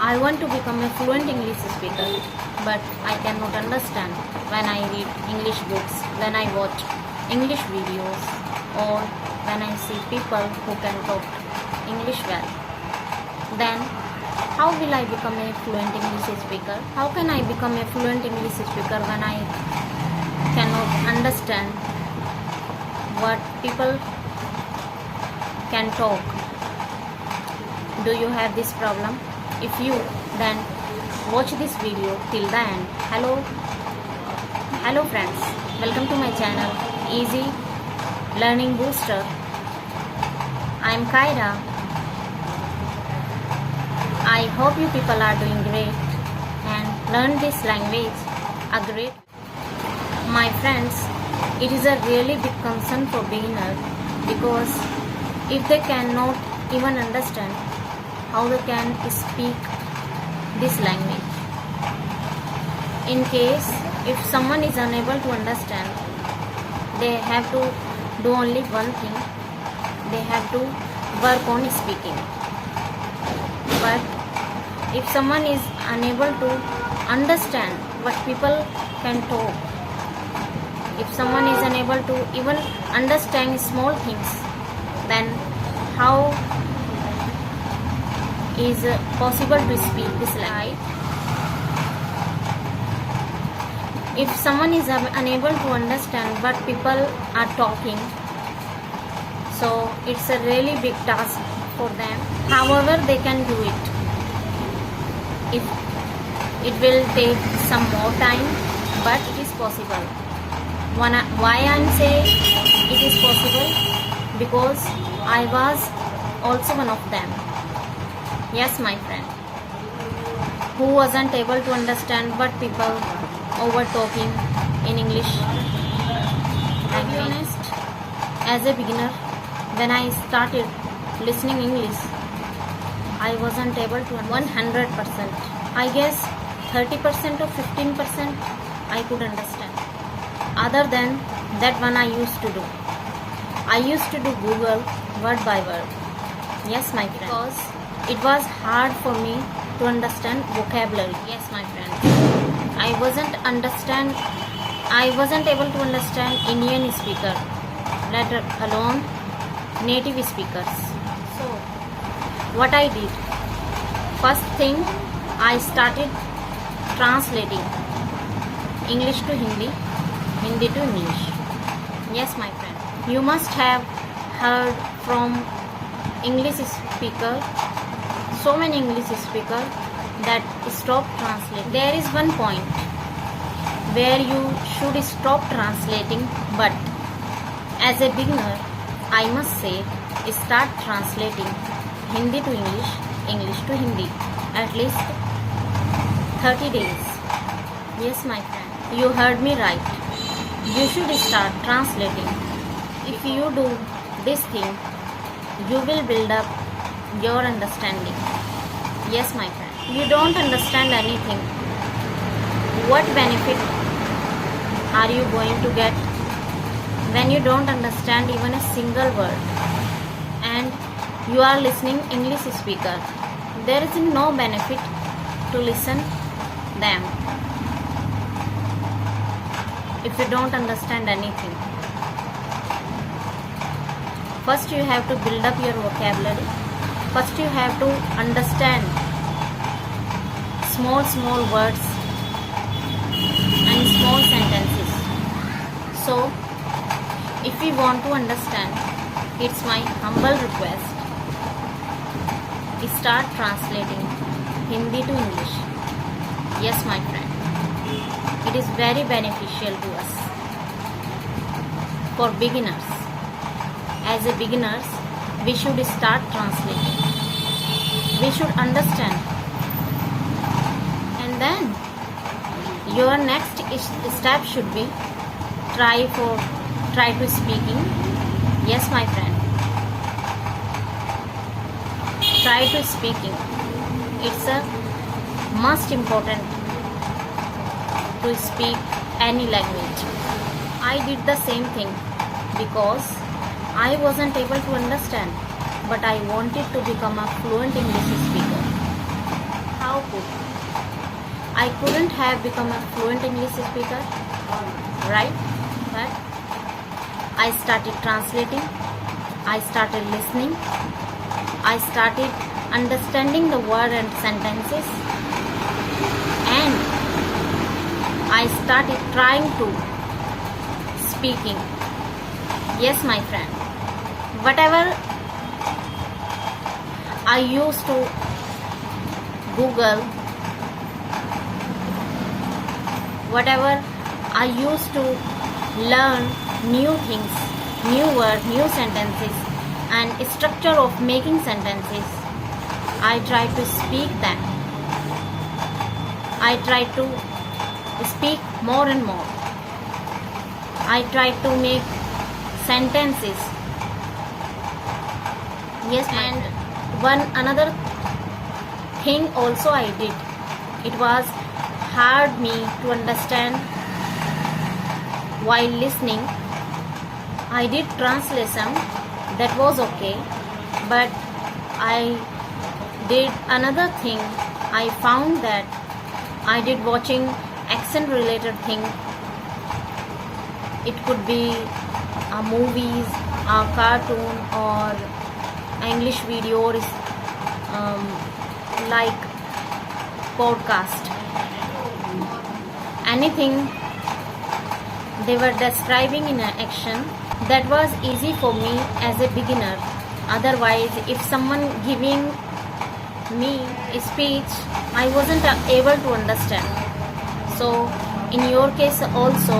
I want to become a fluent English speaker, but I cannot understand when I read English books, when I watch English videos, or when I see people who can talk English well. Then, how will I become a fluent English speaker? How can I become a fluent English speaker when I cannot understand what people can talk? Do you have this problem? If you, then watch this video till the end. Hello friends, welcome to my channel Easy Learning Booster. I am Kyra. I hope you people are doing great and learn this language a great. My friends, it is a really big concern for beginners because if they cannot even understand how they can speak this language. In case if someone is unable to understand, they have to do only one thing. They have to work on speaking. But if someone is unable to understand what people can talk, if someone is unable to even understand small things, then how is possible to speak this language? If someone is unable to understand what people are talking, so it's a really big task for them. However, they can do it. It will take some more time, but it is possible. Why I am saying it is possible? Because I was also one of them. Yes, my friend, who wasn't able to understand what people over talking in English. To be honest, as a beginner, when I started listening English, I wasn't able to 100%. I guess 30% or 15% I could understand. Other than that one I used to do. I used to do Google word by word. Yes, my friend. Because it was hard for me to understand vocabulary. Yes, my friend. I wasn't able to understand Indian speaker, let alone native speakers. So, what I did, first thing, I started translating English to Hindi, Hindi to English. Yes, my friend. You must have heard from English speaker, so many English speakers that stop translating. There is one point where you should stop translating, but as a beginner, I must say, start translating Hindi to English, English to Hindi, at least 30 days. Yes, my friend, you heard me right. You should start translating. If you do this thing, you will build up your understanding. Yes, my friend. You don't understand anything. What benefit are you going to get when you don't understand even a single word and you are listening English speaker? There is no benefit to listen them if you don't understand anything. First you have to build up your vocabulary. First you have to understand small words and small sentences. So, if you want to understand, it's my humble request, start translating Hindi to English. Yes, my friend, it is very beneficial to us. For beginners, as a beginners, we should start translating. We should understand. And then your next step should be try to speaking. Yes, my friend, try to speaking. It's a most important to speak any language. I did the same thing because I wasn't able to understand, but I wanted to become a fluent English speaker. How I couldn't have become a fluent English speaker, right? But I started translating, I started listening, I started understanding the word and sentences, and I started trying to speaking. Yes, my friend. Whatever I used to Google, whatever I used to learn new things, new words, new sentences, and structure of making sentences, I try to speak them. I try to speak more and more. I try to make sentences. Yes, and one another thing also I did. It was hard me to understand while listening. I did translation, that was okay, but I did another thing. I found that I did watching accent related thing. It could be a movies, a cartoon, or English videos, like podcast. Anything they were describing in an action, that was easy for me as a beginner. Otherwise, if someone giving me a speech, I wasn't able to understand. So in your case also,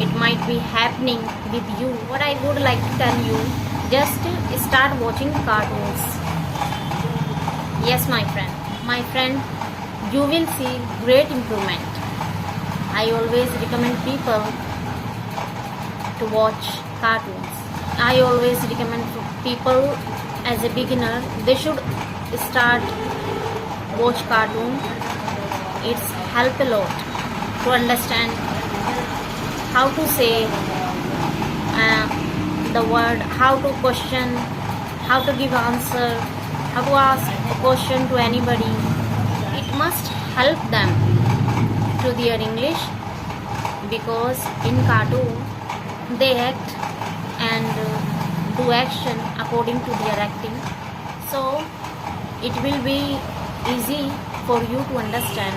it might be happening with you. What I would like to tell you, just start watching cartoons. Yes, my friend, you will see great improvement. I always recommend people to watch cartoons. I always recommend people as a beginner, they should start watch cartoon. It's help a lot to understand how to say the word, how to question, how to give answer, how to ask a question to anybody. It must help them to their English, because in cartoon they act and do action according to their acting. So it will be easy for you to understand.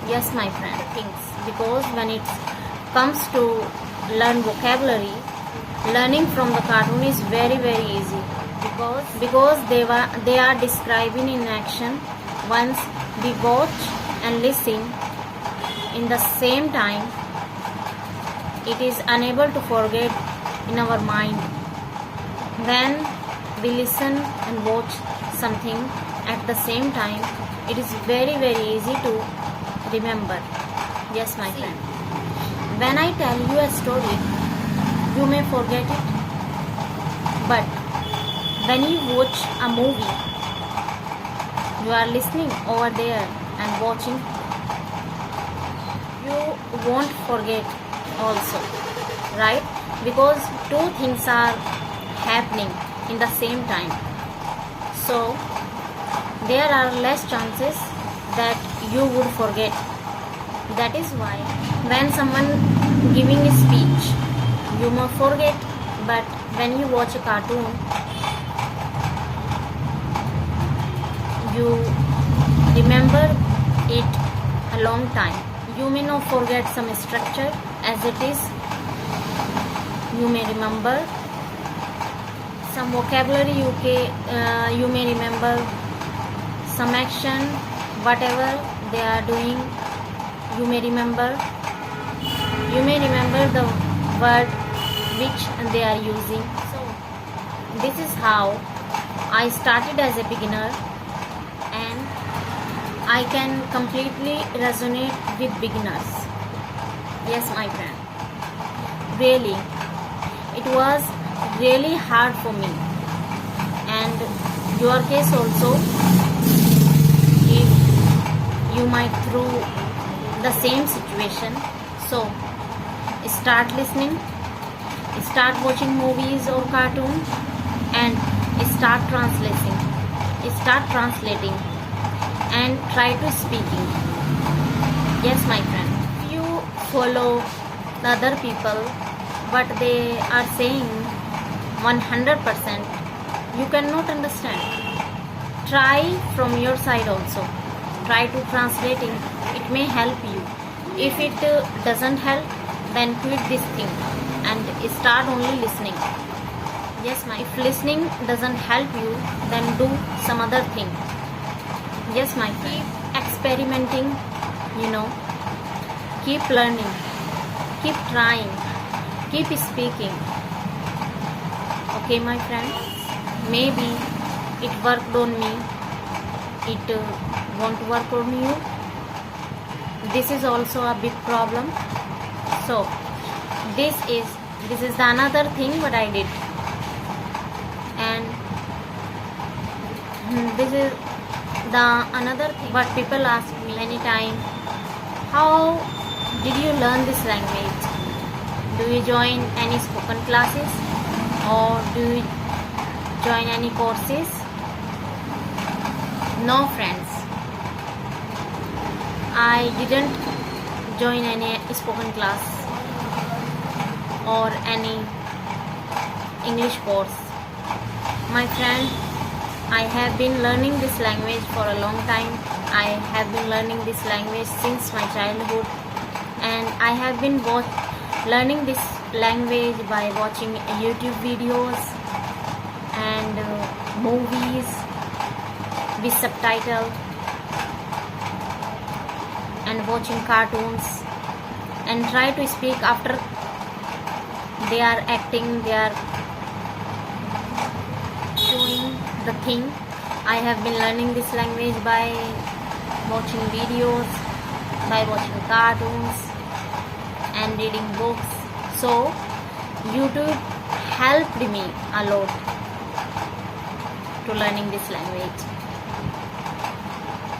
Yes, my friend, things, because when it comes to learn vocabulary, learning from the cartoon is very easy, because they are describing in action. Once we watch and listen in the same time, it is unable to forget in our mind. When we listen and watch something at the same time, it is very easy to remember. Yes, my friend, when I tell you a story, you may forget it, but when you watch a movie, you are listening over there and watching, you won't forget also, right? Because two things are happening in the same time, so there are less chances that you would forget. That is why when someone giving a speech, you may forget, but when you watch a cartoon, you remember it a long time. You may not forget some structure as it is. You may remember some vocabulary. You may remember some action, whatever they are doing. You may remember the word which they are using. So this is how I started as a beginner, and I can completely resonate with beginners. Yes, my friend, really, it was really hard for me, and your case also, if you might through the same situation. So start listening, start watching movies or cartoon, and start translating. and try to speaking. Yes, my friend. If you follow the other people, but they are saying 100%, you cannot understand. Try from your side also. Try to translating. It may help you. If it doesn't help, then quit this thing and start only listening. Yes, if listening doesn't help you, then do some other thing. Yes, my friend. Keep experimenting, keep learning, keep trying, keep speaking. Okay, my friends, maybe it worked on me, it won't work on you. This is also a big problem. So this is the another thing what I did, and this is the another thing what people ask me many times. How did you learn this language? Do you join any spoken classes or do you join any courses? No, friends, I didn't join any spoken class or any English course. My friend, I have been learning this language for a long time. I have been learning this language since my childhood, and I have been learning this language by watching YouTube videos and movies with subtitle, and watching cartoons, and try to speak after they are acting, they are doing the thing. I have been learning this language by watching videos, by watching cartoons and reading books. So YouTube helped me a lot to learning this language.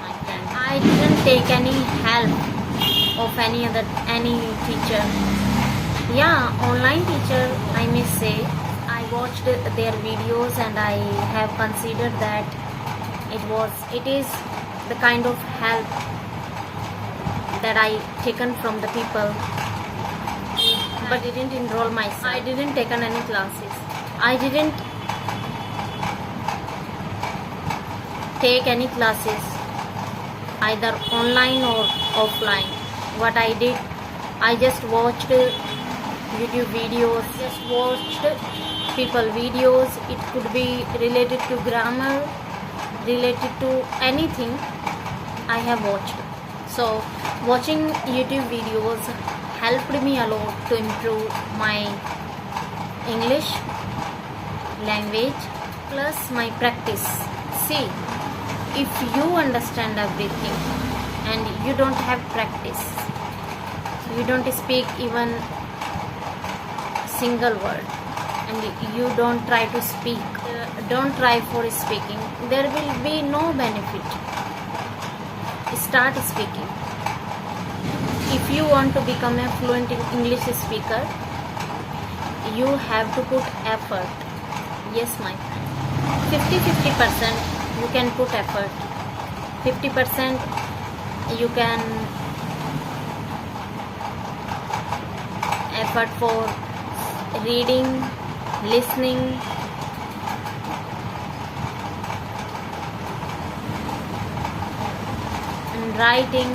My friend, I didn't take any help of any teacher. Yeah, online teacher, I may say. I watched their videos and I have considered that it is the kind of help that I taken from the people, but didn't enroll myself. I didn't taken any classes. I didn't take any classes, either online or offline. What I did, I just watched YouTube videos, just watched people videos. It could be related to grammar, related to anything I have watched. So watching YouTube videos helped me a lot to improve my English language plus my practice. See, if you understand everything and you don't have practice, you don't speak even single word, and you don't try to speak, don't try for speaking, there will be no benefit. Start speaking. If you want to become a fluent English speaker, you have to put effort. Yes, my friend. 50% you can put effort. 50% you can effort for reading, listening, and writing,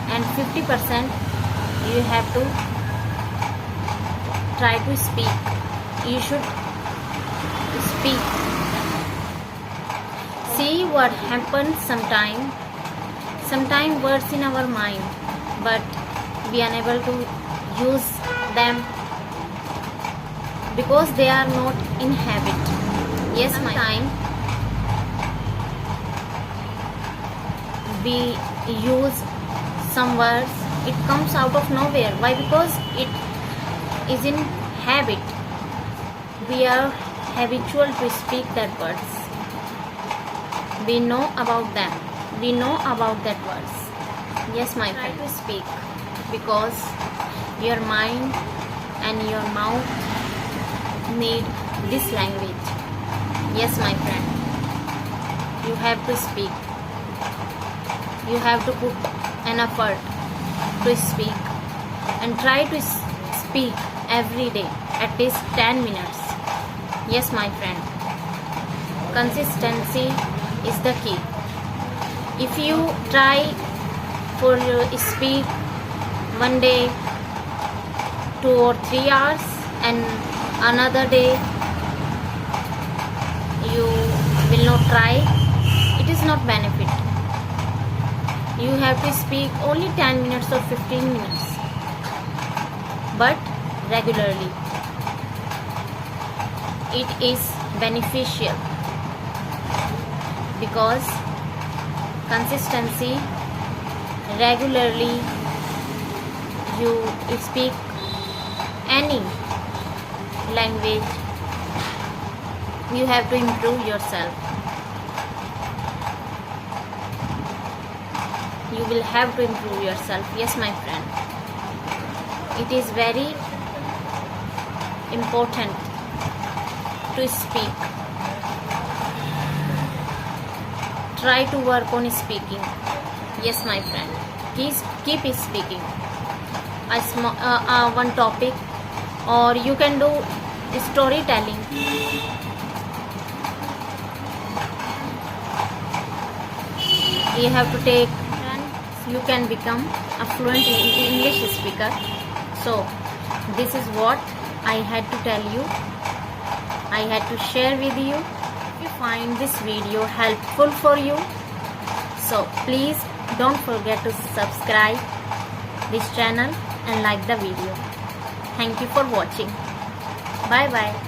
and 50% you have to try to speak. You should speak. See what happens sometime words in our mind, but we are unable to use them because they are not in habit. Yes, sometime we use some words, it comes out of nowhere. Why? Because it is in habit. We are habitual to speak that words. We know about them. We know about that words. Yes, my friend. Try to speak, because your mind and your mouth need this language. Yes, my friend. You have to speak. you have to put an effort to speak, and try to speak every day at least 10 minutes. Yes, my friend, consistency is the key. If you try for speak one day 2 or 3 hours and another day you will not try, it is not benefit. You have to speak only 10 minutes or 15 minutes, but regularly. It is beneficial because consistency, regularly you speak any language, you have to improve yourself. You will have to improve yourself. Yes, my friend, it is very important to speak. Try to work on speaking. Yes, my friend, keep speaking one topic, or you can do storytelling. You have to take, and you can become a fluent English speaker. So this is what I had to tell you, I had to share with you. If you find this video helpful for you, so please don't forget to subscribe this channel and like the video. Thank you for watching. Bye bye.